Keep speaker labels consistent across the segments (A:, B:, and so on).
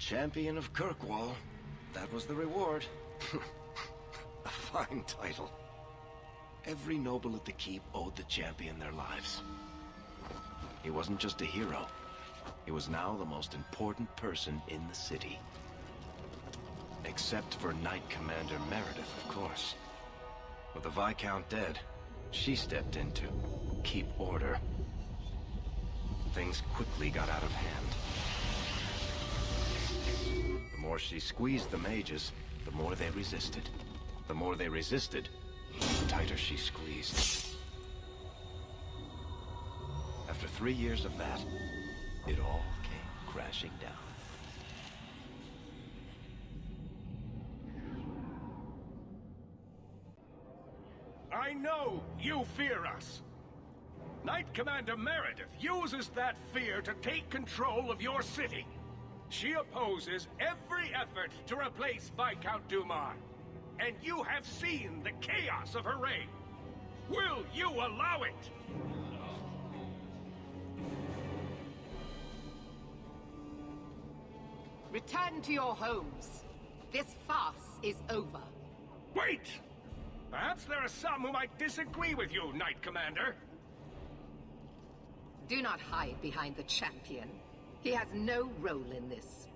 A: Champion of Kirkwall. That was the reward. A fine title. Every noble at the keep owed the champion their lives. He wasn't just a hero. He was now the most important person in the city. Except for Knight Commander Meredith, of course. With the Viscount dead, she stepped in to keep order. Things quickly got out of hand. The more she squeezed the mages, the more they resisted. The more they resisted, the tighter she squeezed. After 3 years of that, it all came crashing down.
B: I know you fear us. Knight Commander Meredith uses that fear to take control of your city. She opposes every effort to replace Viscount Dumar. And you have seen the chaos of her reign. Will you allow it?
C: Return to your homes. This farce is over.
B: Wait! Perhaps there are some who might disagree with you, Knight Commander.
C: Do not hide behind the champion. He has no role in this.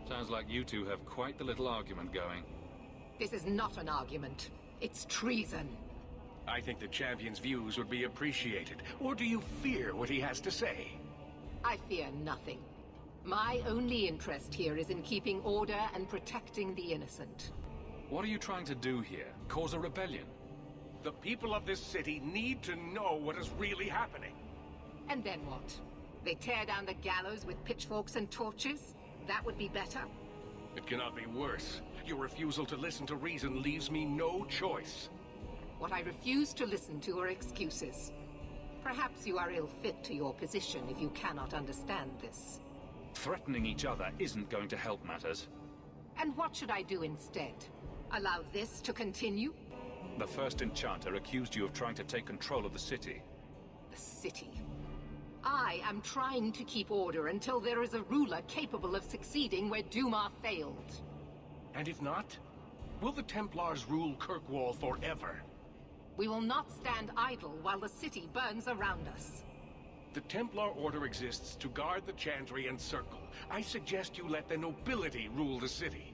D: Sounds like you two have quite the little argument going.
C: This is not an argument. It's treason.
B: I think the champion's views would be appreciated. Or do you fear what he has to say?
C: I fear nothing. My only interest here is in keeping order and protecting the innocent.
D: What are you trying to do here? Cause a rebellion?
B: The people of this city need to know what is really happening.
C: And then what? They tear down the gallows with pitchforks and torches? That would be better.
B: It cannot be worse. Your refusal to listen to reason leaves me no choice.
C: What I refuse to listen to are excuses. Perhaps you are ill-fit to your position if you cannot understand this.
D: Threatening each other isn't going to help matters.
C: And what should I do instead? Allow this to continue?
D: The first Enchanter accused you of trying to take control of the city.
C: The city. I am trying to keep order until there is a ruler capable of succeeding where Dumar failed.
B: And if not? Will the Templars rule Kirkwall forever?
C: We will not stand idle while the city burns around us.
B: The Templar Order exists to guard the Chantry and Circle. I suggest you let the nobility rule the city.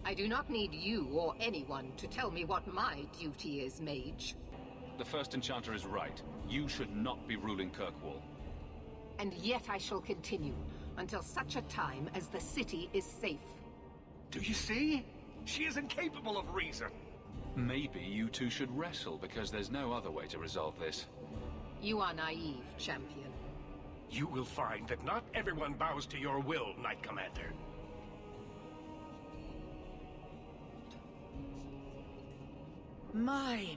C: I do not need you or anyone to tell me what my duty is, mage.
D: The first Enchanter is right. You should not be ruling Kirkwall.
C: And yet I shall continue, until such a time as the city is safe.
B: Do you see? She is incapable of reason.
D: Maybe you two should wrestle, because there's no other way to resolve this.
C: You are naive, champion.
B: You will find that not everyone bows to your will, Knight Commander.
E: My.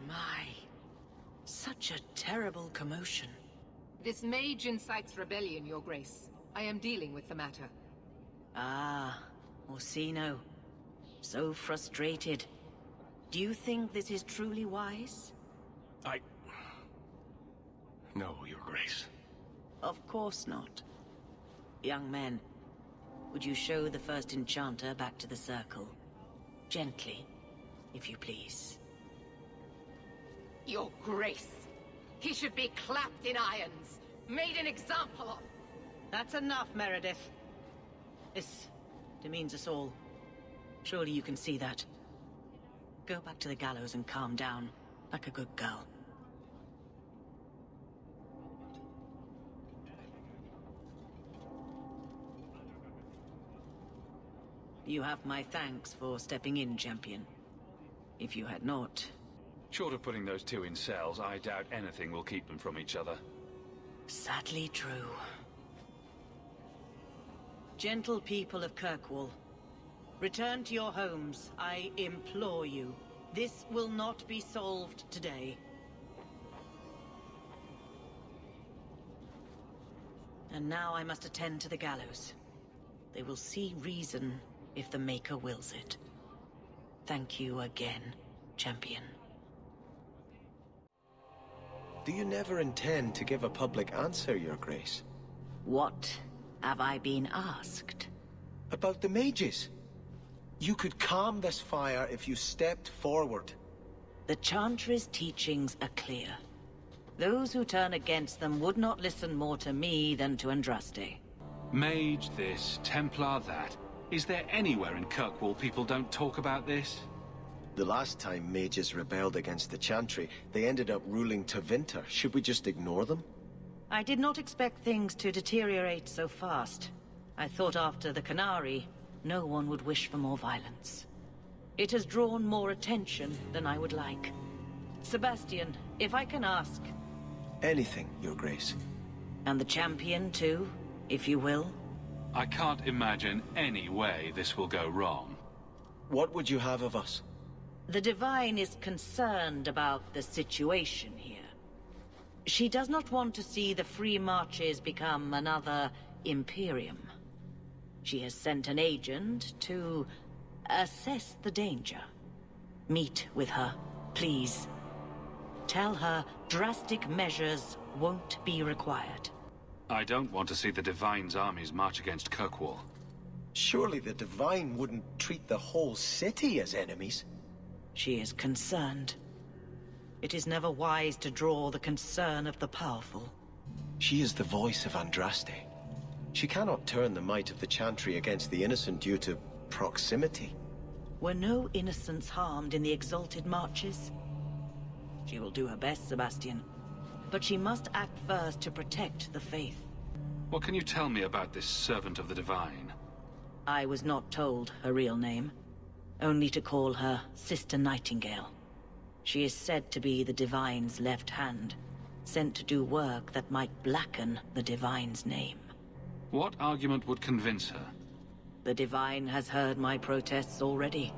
E: Such a terrible commotion.
C: This mage incites rebellion, Your Grace. I am dealing with the matter.
E: Ah, Orsino. So frustrated. Do you think this is truly wise?
B: No, Your Grace.
E: Of course not. Young men, would you show the first Enchanter back to the Circle? Gently, if you please.
C: Your Grace! He should be clapped in irons, made an example of.
E: That's enough, Meredith. This demeans us all. Surely you can see that. Go back to the gallows and calm down, like a good girl. You have my thanks for stepping in, Champion. If you had not...
D: Short of putting those two in cells, I doubt anything will keep them from each other.
E: Sadly true. Gentle people of Kirkwall, return to your homes, I implore you. This will not be solved today. And now I must attend to the gallows. They will see reason if the Maker wills it. Thank you again, Champion.
A: Do you never intend to give a public answer, Your Grace?
E: What have I been asked?
A: About the mages. You could calm this fire if you stepped forward.
E: The Chantry's teachings are clear. Those who turn against them would not listen more to me than to Andraste.
D: Mage this, Templar that. Is there anywhere in Kirkwall people don't talk about this?
A: The last time mages rebelled against the Chantry, they ended up ruling Tevinter. Should we just ignore them?
E: I did not expect things to deteriorate so fast. I thought after the Canary, no one would wish for more violence. It has drawn more attention than I would like. Sebastian, if I can ask...
A: Anything, Your Grace.
E: And the Champion too, if you will?
D: I can't imagine any way this will go wrong.
A: What would you have of us?
E: The Divine is concerned about the situation here. She does not want to see the Free Marches become another Imperium. She has sent an agent to assess the danger. Meet with her, please. Tell her drastic measures won't be required.
D: I don't want to see the Divine's armies march against Kirkwall.
A: Surely the Divine wouldn't treat the whole city as enemies.
E: She is concerned. It is never wise to draw the concern of the powerful.
A: She is the voice of Andraste. She cannot turn the might of the Chantry against the innocent due to proximity.
E: Were no innocents harmed in the exalted marches? She will do her best, Sebastian. But she must act first to protect the faith.
D: What can you tell me about this servant of the Divine?
E: I was not told her real name. Only to call her Sister Nightingale. She is said to be the Divine's left hand, sent to do work that might blacken the Divine's name.
D: What argument would convince her?
E: The Divine has heard my protests already.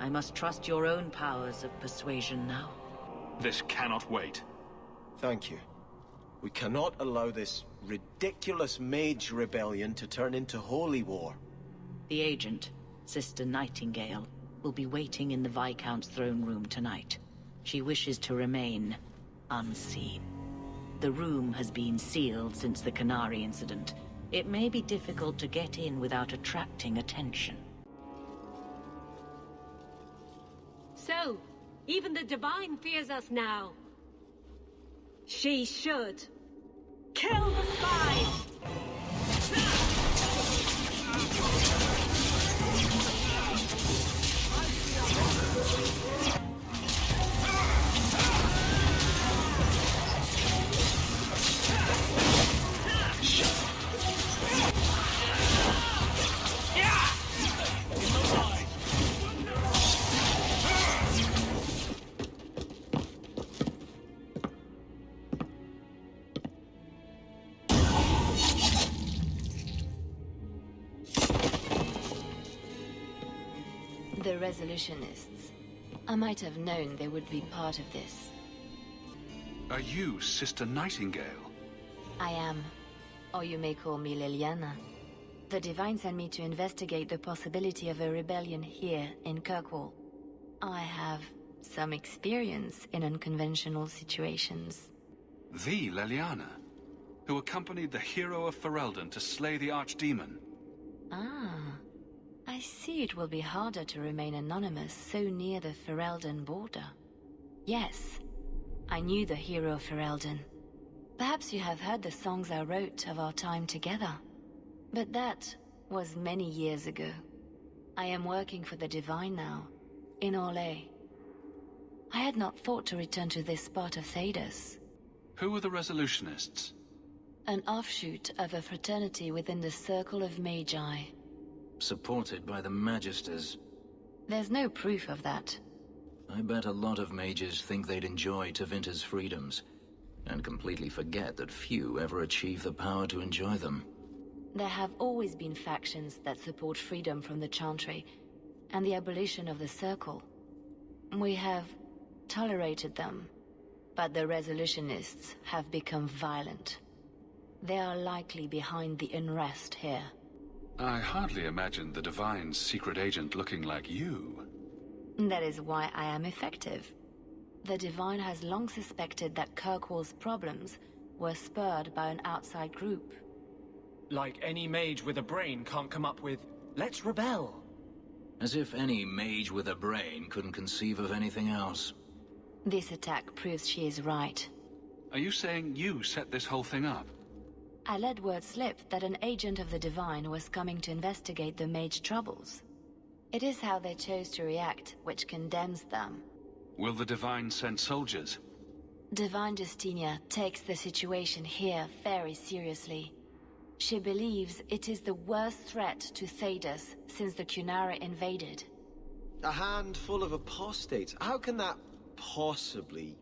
E: I must trust your own powers of persuasion now.
D: This cannot wait.
A: Thank you. We cannot allow this ridiculous mage rebellion to turn into holy war.
E: The agent, Sister Nightingale, will be waiting in the Viscount's throne room tonight. She wishes to remain unseen. The room has been sealed since the Canary incident. It may be difficult to get in without attracting attention.
F: So, even the Divine fears us now. She should. Kill the spies!
G: The Resolutionists. I might have known they would be part of this.
D: Are you Sister Nightingale?
G: I am. Or you may call me Liliana. The Divine sent me to investigate the possibility of a rebellion here in Kirkwall. I have some experience in unconventional situations.
D: The Liliana, who accompanied the hero of Ferelden to slay the Archdemon.
G: Ah. I see it will be harder to remain anonymous so near the Ferelden border. Yes, I knew the hero of Ferelden. Perhaps you have heard the songs I wrote of our time together. But that was many years ago. I am working for the Divine now, in Orlais. I had not thought to return to this part of Thedas.
D: Who were the Resolutionists?
G: An offshoot of a fraternity within the Circle of Magi.
H: Supported by the Magisters.
G: There's no proof of that.
H: I bet a lot of mages think they'd enjoy Tevinter's freedoms, and completely forget that few ever achieve the power to enjoy them.
G: There have always been factions that support freedom from the Chantry, and the abolition of the Circle. We have tolerated them, but the Resolutionists have become violent. They are likely behind the unrest here.
D: I hardly imagined the Divine's secret agent looking like you.
G: That is why I am effective. The Divine has long suspected that Kirkwall's problems were spurred by an outside group.
I: Like any mage with a brain can't come up with Let's rebel.
H: As if any mage with a brain couldn't conceive of anything else.
G: This attack proves she is right.
D: Are you saying you set this whole thing up?
G: I let word slip that an agent of the Divine was coming to investigate the mage troubles. It is how they chose to react which condemns them.
D: Will the Divine send soldiers?
G: Divine Justinia takes the situation here very seriously. She believes it is the worst threat to Thedas since the Cunara invaded.
I: A handful of apostates. How can that possibly...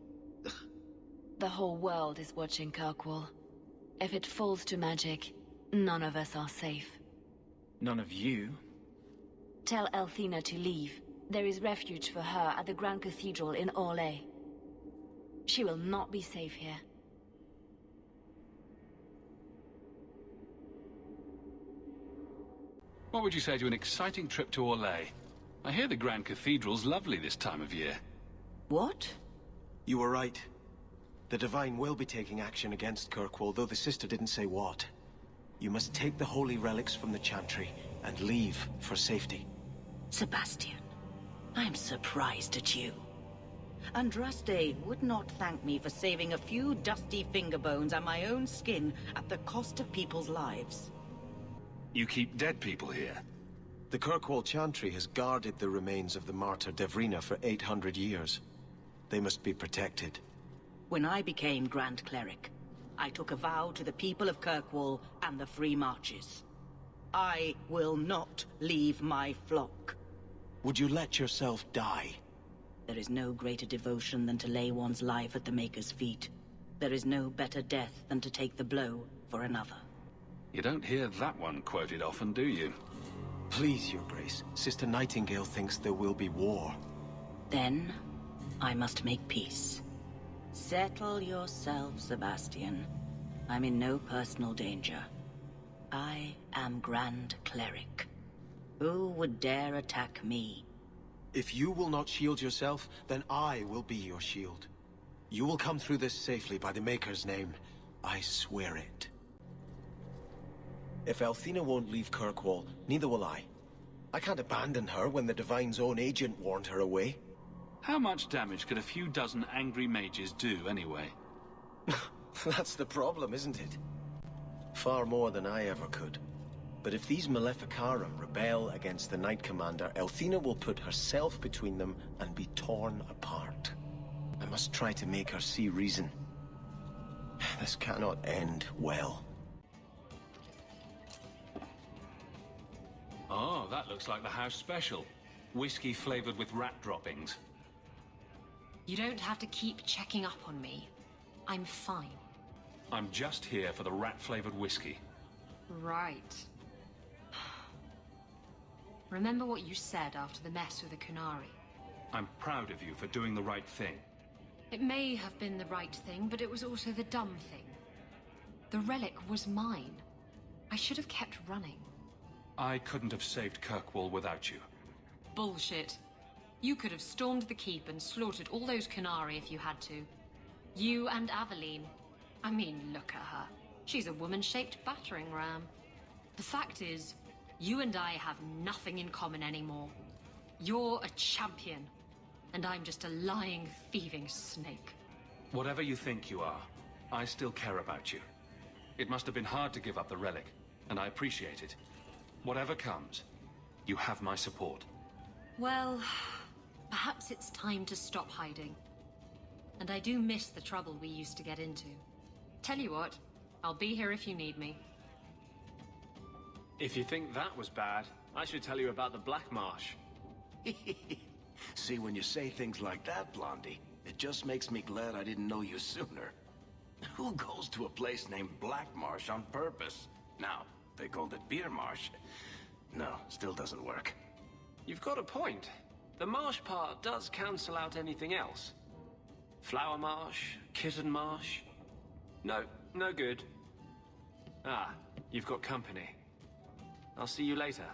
G: The whole world is watching Kirkwall. If it falls to magic, none of us are safe.
I: None of you?
G: Tell Elthina to leave. There is refuge for her at the Grand Cathedral in Orlais. She will not be safe here.
D: What would you say to an exciting trip to Orlais? I hear the Grand Cathedral's lovely this time of year.
A: What? You were right. The Divine will be taking action against Kirkwall, though the sister didn't say what. You must take the holy relics from the Chantry and leave for safety.
E: Sebastian, I'm surprised at you. Andraste would not thank me for saving a few dusty finger bones and my own skin at the cost of people's lives.
D: You keep dead people here?
A: The Kirkwall Chantry has guarded the remains of the martyr Devrina for 800 years. They must be protected.
E: When I became Grand Cleric, I took a vow to the people of Kirkwall and the Free Marches. I will not leave my flock.
A: Would you let yourself die?
E: There is no greater devotion than to lay one's life at the Maker's feet. There is no better death than to take the blow for another.
D: You don't hear that one quoted often, do you?
A: Please, Your Grace. Sister Nightingale thinks there will be war.
E: Then, I must make peace. Settle yourself, Sebastian. I'm in no personal danger. I am Grand Cleric. Who would dare attack me?
A: If you will not shield yourself, then I will be your shield. You will come through this safely by the Maker's name. I swear it. If Elthina won't leave Kirkwall, neither will I. I can't abandon her when the Divine's own agent warned her away.
D: How much damage could a few dozen angry mages do, anyway?
A: That's the problem, isn't it? Far more than I ever could. But if these Maleficarum rebel against the Knight Commander, Elthina will put herself between them and be torn apart. I must try to make her see reason. This cannot end well.
D: Oh, that looks like the house special. Whiskey flavored with rat droppings.
J: You don't have to keep checking up on me. I'm fine.
D: I'm just here for the rat-flavored whiskey.
J: Right. Remember what you said after the mess with the Kunari?
D: I'm proud of you for doing the right thing.
J: It may have been the right thing, but it was also the dumb thing. The relic was mine. I should have kept running.
D: I couldn't have saved Kirkwall without you.
J: Bullshit. You could have stormed the keep and slaughtered all those Kunari if you had to. You and Aveline. I mean, look at her. She's a woman-shaped battering ram. The fact is, you and I have nothing in common anymore. You're a champion, and I'm just a lying, thieving snake.
D: Whatever you think you are, I still care about you. It must have been hard to give up the relic, and I appreciate it. Whatever comes, you have my support.
J: Well, perhaps it's time to stop hiding. And I do miss the trouble we used to get into. Tell you what, I'll be here if you need me.
K: If you think that was bad, I should tell you about the Black Marsh.
A: See, when you say things like that, Blondie, it just makes me glad I didn't know you sooner. Who goes to a place named Black Marsh on purpose? Now, they called it Beer Marsh. No, still doesn't work.
K: You've got a point. The marsh part does cancel out anything else. Flower Marsh, Kitten Marsh. No, no good. Ah, you've got company. I'll see you later.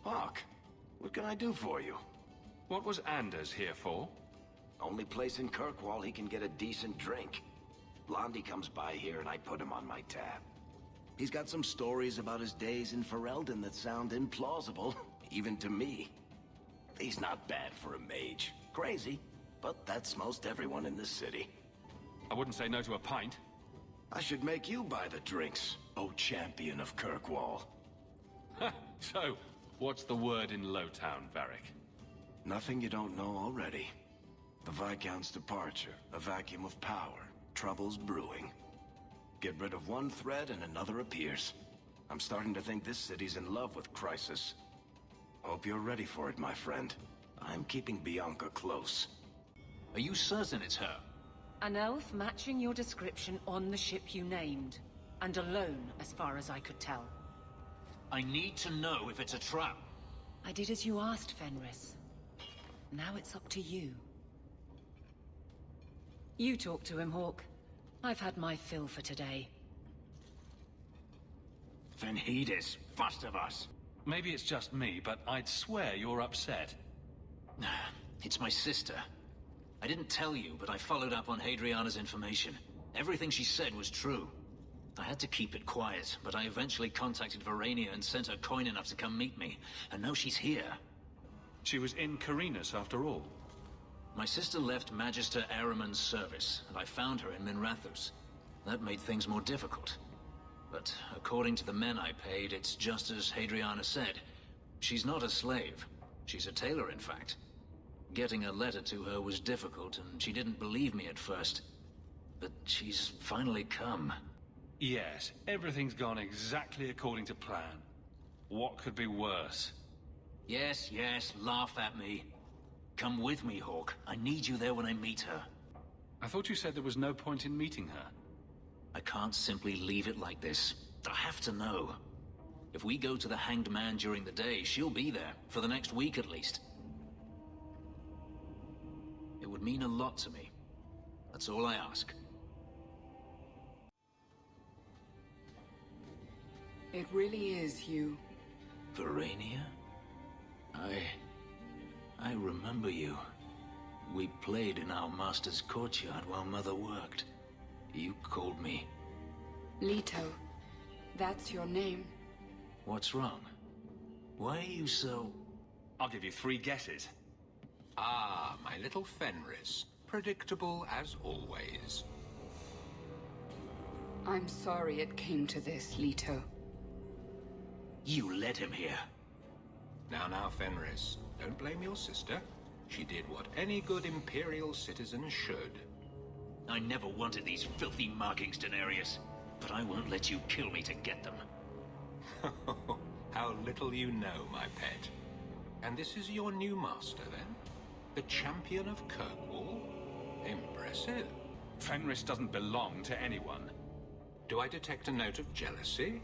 A: Hawke, what can I do for you?
D: What was Anders here for?
A: Only place in Kirkwall he can get a decent drink. Blondie comes by here and I put him on my tab. He's got some stories about his days in Ferelden that sound implausible, even to me. He's not bad for a mage. Crazy, but that's most everyone in this city.
D: I wouldn't say no to a pint.
A: I should make you buy the drinks, oh Champion of Kirkwall.
D: So, what's the word in Lowtown, Varric?
A: Nothing you don't know already. The Viscount's departure, a vacuum of power, troubles brewing. Get rid of one thread and another appears. I'm starting to think this city's in love with Crisis. Hope you're ready for it, my friend. I'm keeping Bianca close.
H: Are you certain it's her?
L: An elf matching your description on the ship you named. And alone, as far as I could tell.
H: I need to know if it's a trap.
L: I did as you asked, Fenris. Now it's up to you. You talk to him, Hawke. I've had my fill for today.
H: Then heed us, first of us.
D: Maybe it's just me, but I'd swear you're upset.
H: It's my sister. I didn't tell you, but I followed up on Hadriana's information. Everything she said was true. I had to keep it quiet, but I eventually contacted Verania and sent her coin enough to come meet me. And now she's here.
D: She was in Carinus after all.
H: My sister left Magister Ahriman's service, and I found her in Minrathous. That made things more difficult. But according to the men I paid, it's just as Hadriana said. She's not a slave. She's a tailor, in fact. Getting a letter to her was difficult, and she didn't believe me at first. But she's finally come.
D: Yes, everything's gone exactly according to plan. What could be worse?
H: Yes, laugh at me. Come with me, Hawke. I need you there when I meet her.
D: I thought you said there was no point in meeting her.
H: I can't simply leave it like this. I have to know. If we go to the Hanged Man during the day, she'll be there, for the next week at least. It would mean a lot to me. That's all I ask.
M: It really is you.
H: Verania? I remember you. We played in our master's courtyard while Mother worked. You called me.
M: Leto. That's your name.
H: What's wrong? Why are you so...
D: I'll give you 3 guesses.
N: Ah, my little Fenris. Predictable as always.
M: I'm sorry it came to this, Leto.
H: You led him here.
N: Now, Fenris. Don't blame your sister. She did what any good Imperial citizen should.
H: I never wanted these filthy markings, Daenerys. But I won't let you kill me to get them.
N: How little you know, my pet. And this is your new master, then? The Champion of Kirkwall? Impressive.
D: Fenris doesn't belong to anyone.
N: Do I detect a note of jealousy?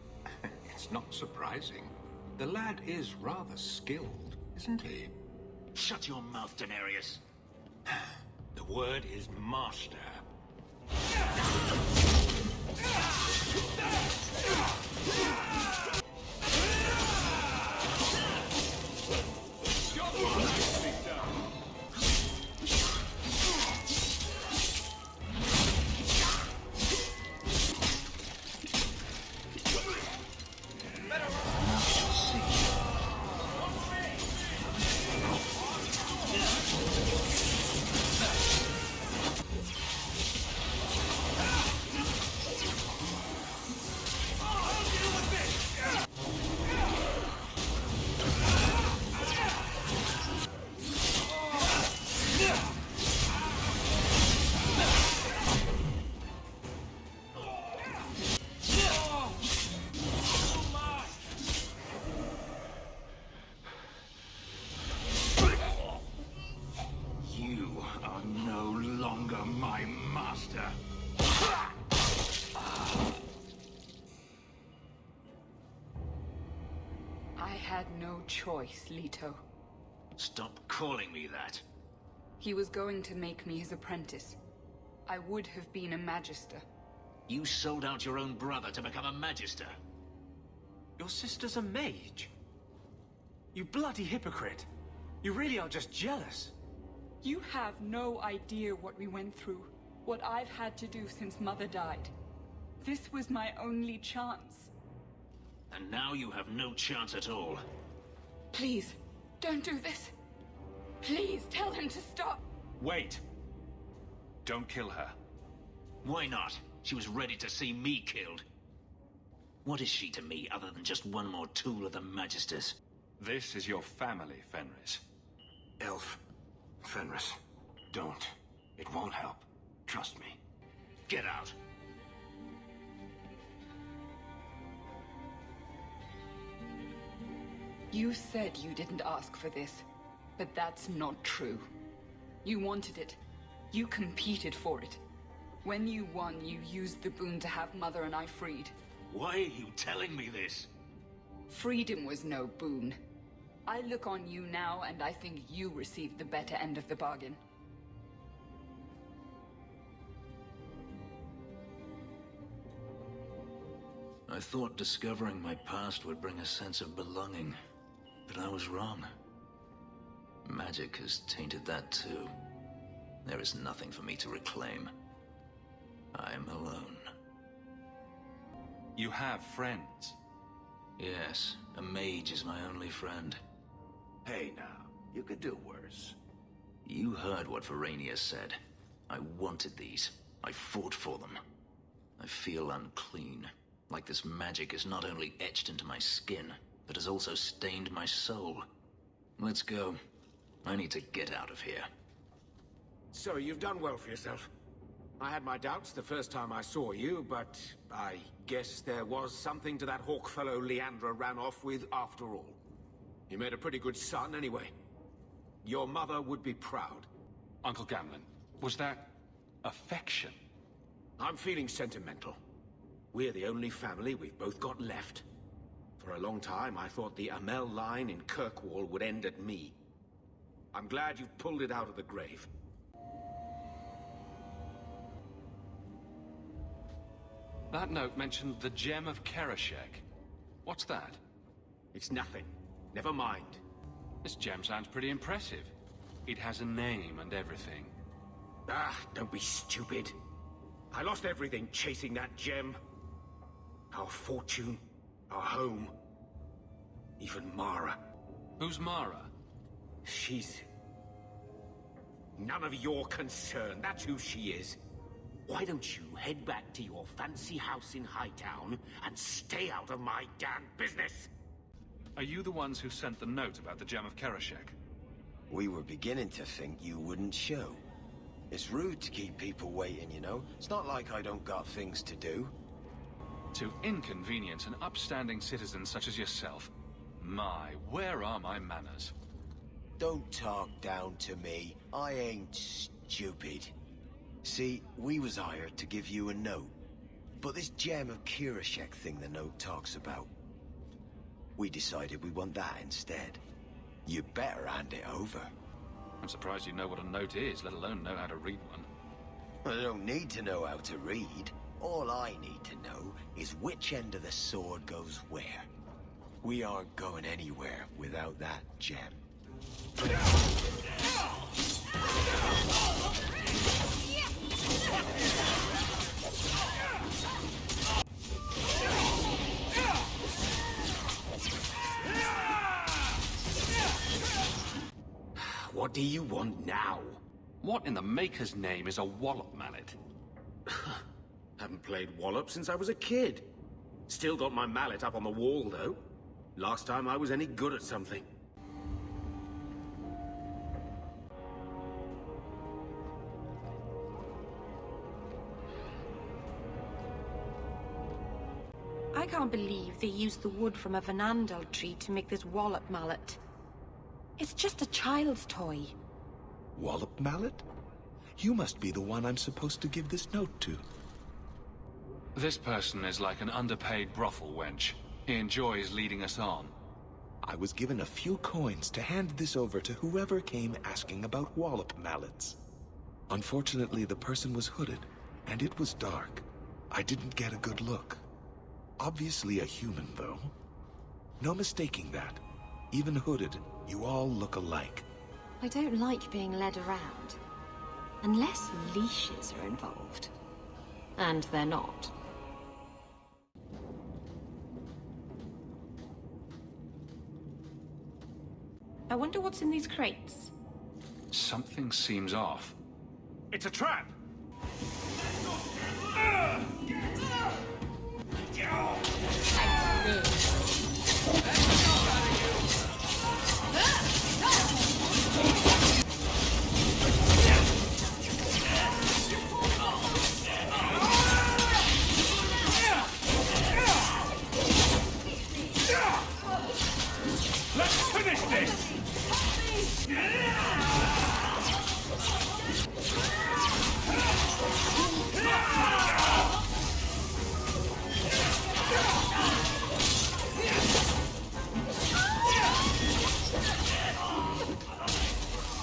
N: It's not surprising. The lad is rather skilled, isn't he?
H: Shut your mouth, Daenerys.
N: The word is master.
M: Choice, Leto.
H: Stop calling me that.
M: He was going to make me his apprentice. I would have been a magister.
H: You sold out your own brother to become a magister.
K: Your sister's a mage. You bloody hypocrite. You really are just jealous.
M: You have no idea what we went through. What I've had to do since Mother died. This was my only chance.
H: And now you have no chance at all.
M: Please, don't do this. Please, tell him to stop.
D: Wait! Don't kill her.
H: Why not? She was ready to see me killed. What is she to me other than just one more tool of the Magisters?
D: This is your family, Fenris.
A: Elf. Fenris. Don't. It won't help. Trust me.
H: Get out.
M: You said you didn't ask for this, but that's not true. You wanted it. You competed for it. When you won, you used the boon to have Mother and I freed.
H: Why are you telling me this?
M: Freedom was no boon. I look on you now, and I think you received the better end of the bargain.
H: I thought discovering my past would bring a sense of belonging, but I was wrong. Magic has tainted that too. There is nothing for me to reclaim. I am alone.
D: You have friends.
H: Yes, a mage is my only friend.
A: Hey now, you could do worse.
H: You heard what Verania said. I wanted these. I fought for them. I feel unclean. Like this magic is not only etched into my skin, but has also stained my soul. Let's go. I need to get out of here.
B: So you've done well for yourself. I had my doubts the first time I saw you, but I guess there was something to that Hawke fellow Leandra ran off with after all. You made a pretty good son anyway. Your mother would be proud.
D: Uncle Gamlen, was that affection?
B: I'm feeling sentimental. We're the only family we've both got left. For a long time, I thought the Amel line in Kirkwall would end at me. I'm glad you've pulled it out of the grave.
D: That note mentioned the Gem of Kirkwall. What's that?
B: It's nothing. Never mind.
D: This gem sounds pretty impressive. It has a name and everything.
B: Ah, don't be stupid. I lost everything chasing that gem. Our fortune, our home, even Mara.
D: Who's Mara?
B: She's... none of your concern. That's who she is. Why don't you head back to your fancy house in Hightown and stay out of my damn business?
D: Are you the ones who sent the note about the Gem of Kirkwall?
A: We were beginning to think you wouldn't show. It's rude to keep people waiting, you know? It's not like I don't got things to do.
D: To inconvenience an upstanding citizen such as yourself. My, where are my manners?
A: Don't talk down to me. I ain't stupid. See, we was hired to give you a note. But this Gem of Kirkwall thing the note talks about, we decided we want that instead. You better hand it over.
D: I'm surprised you know what a note is, let alone know how to read one.
A: I don't need to know how to read. All I need to know is which end of the sword goes where. We aren't going anywhere without that gem.
B: What do you want now?
D: What in the Maker's name is a wallop mallet?
B: Haven't played wallop since I was a kid. Still got my mallet up on the wall, though. Last time I was any good at something.
O: I can't believe they used the wood from a Vanandel tree to make this wallop mallet. It's just a child's toy.
P: Wallop mallet? You must be the one I'm supposed to give this note to.
D: This person is like an underpaid brothel wench. He enjoys leading us on.
P: I was given a few coins to hand this over to whoever came asking about wallop mallets. Unfortunately, the person was hooded, and it was dark. I didn't get a good look. Obviously a human, though. No mistaking that. Even hooded, you all look alike.
O: I don't like being led around. Unless leashes are involved. And they're not. I wonder what's in these crates.
D: Something seems off.
B: It's a trap! Let's finish this!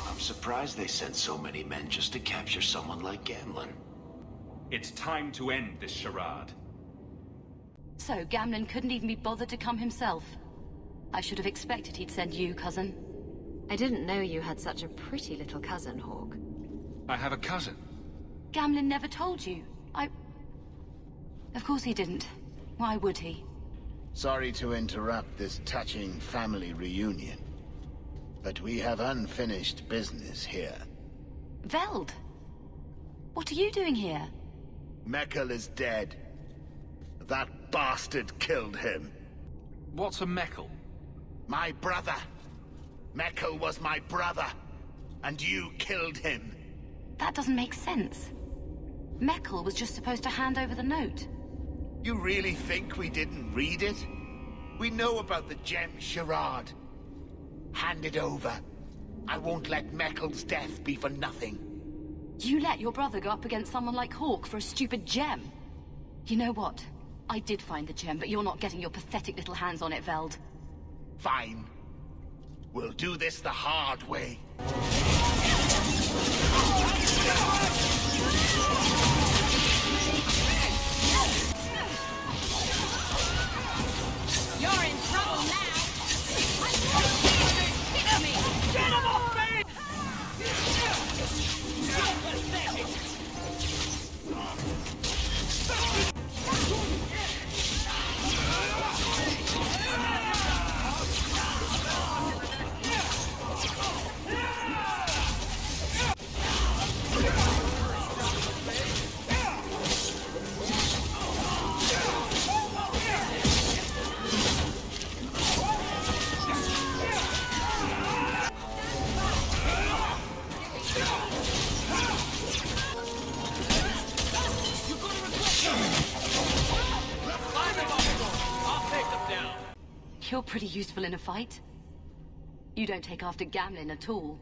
A: I'm surprised they sent so many men just to capture someone like Gamlen.
D: It's time to end this charade.
G: So, Gamlen couldn't even be bothered to come himself. I should have expected he'd send you, cousin.
J: I didn't know you had such a pretty little cousin, Hawke.
D: I have a cousin.
G: Gamlen never told you. Of course he didn't. Why would he?
Q: Sorry to interrupt this touching family reunion, but we have unfinished business here.
G: Veld! What are you doing here?
Q: Mekkel is dead. That bastard killed him.
D: What's a Mekkel?
Q: My brother. Mekkel was my brother, and you killed him.
G: That doesn't make sense. Mekkel was just supposed to hand over the note.
Q: You really think we didn't read it? We know about the gem charade. Hand it over. I won't let Mekkel's death be for nothing.
G: You let your brother go up against someone like Hawke for a stupid gem. You know what? I did find the gem, but you're not getting your pathetic little hands on it, Veld.
Q: Fine. We'll do this the hard way.
F: You're in trouble now! Hit me! Get him off me!
G: You're pretty useful in a fight. You don't take after Gamlen at all.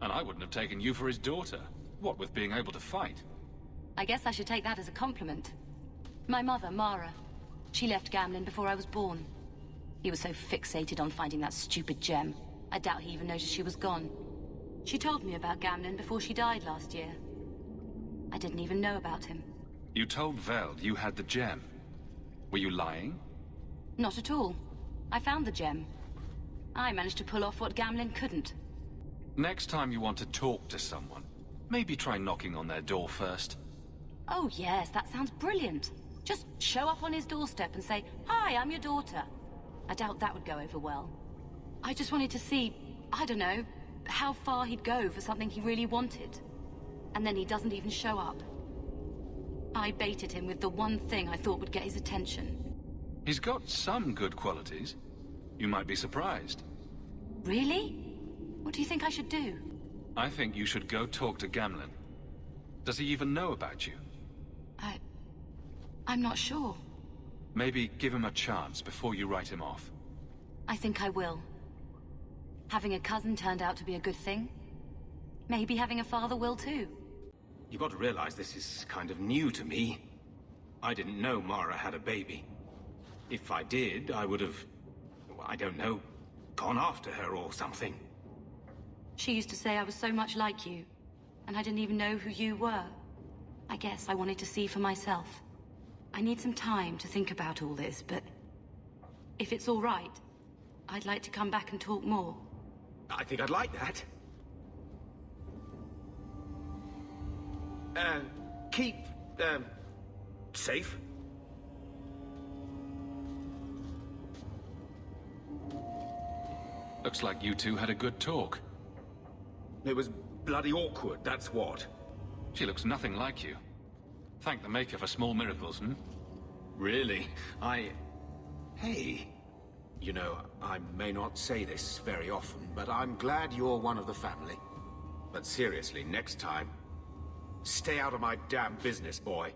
D: And I wouldn't have taken you for his daughter. What with being able to fight?
G: I guess I should take that as a compliment. My mother, Mara, she left Gamlen before I was born. He was so fixated on finding that stupid gem, I doubt he even noticed she was gone. She told me about Gamlen before she died last year. I didn't even know about him.
D: You told Veld you had the gem. Were you lying?
G: Not at all. I found the gem. I managed to pull off what Gamlen couldn't.
D: Next time you want to talk to someone, maybe try knocking on their door first.
G: Oh yes, that sounds brilliant. Just show up on his doorstep and say, "Hi, I'm your daughter." I doubt that would go over well. I just wanted to see, I don't know, how far he'd go for something he really wanted. And then he doesn't even show up. I baited him with the one thing I thought would get his attention.
D: He's got some good qualities. You might be surprised.
G: Really? What do you think I should do?
D: I think you should go talk to Gamlen. Does he even know about you?
G: I'm not sure.
D: Maybe give him a chance before you write him off.
G: I think I will. Having a cousin turned out to be a good thing. Maybe having a father will too.
R: You've got to realize this is kind of new to me. I didn't know Mara had a baby. If I did, I would have, I don't know, gone after her or something.
G: She used to say I was so much like you, and I didn't even know who you were. I guess I wanted to see for myself. I need some time to think about all this, but if it's all right, I'd like to come back and talk more.
R: I think I'd like that. Keep, safe.
D: Looks like you two had a good talk.
R: It was bloody awkward, that's what.
D: She looks nothing like you. Thank the Maker for small miracles, hmm?
R: Really? Hey. You know, I may not say this very often, but I'm glad you're one of the family. But seriously, next time, stay out of my damn business, boy.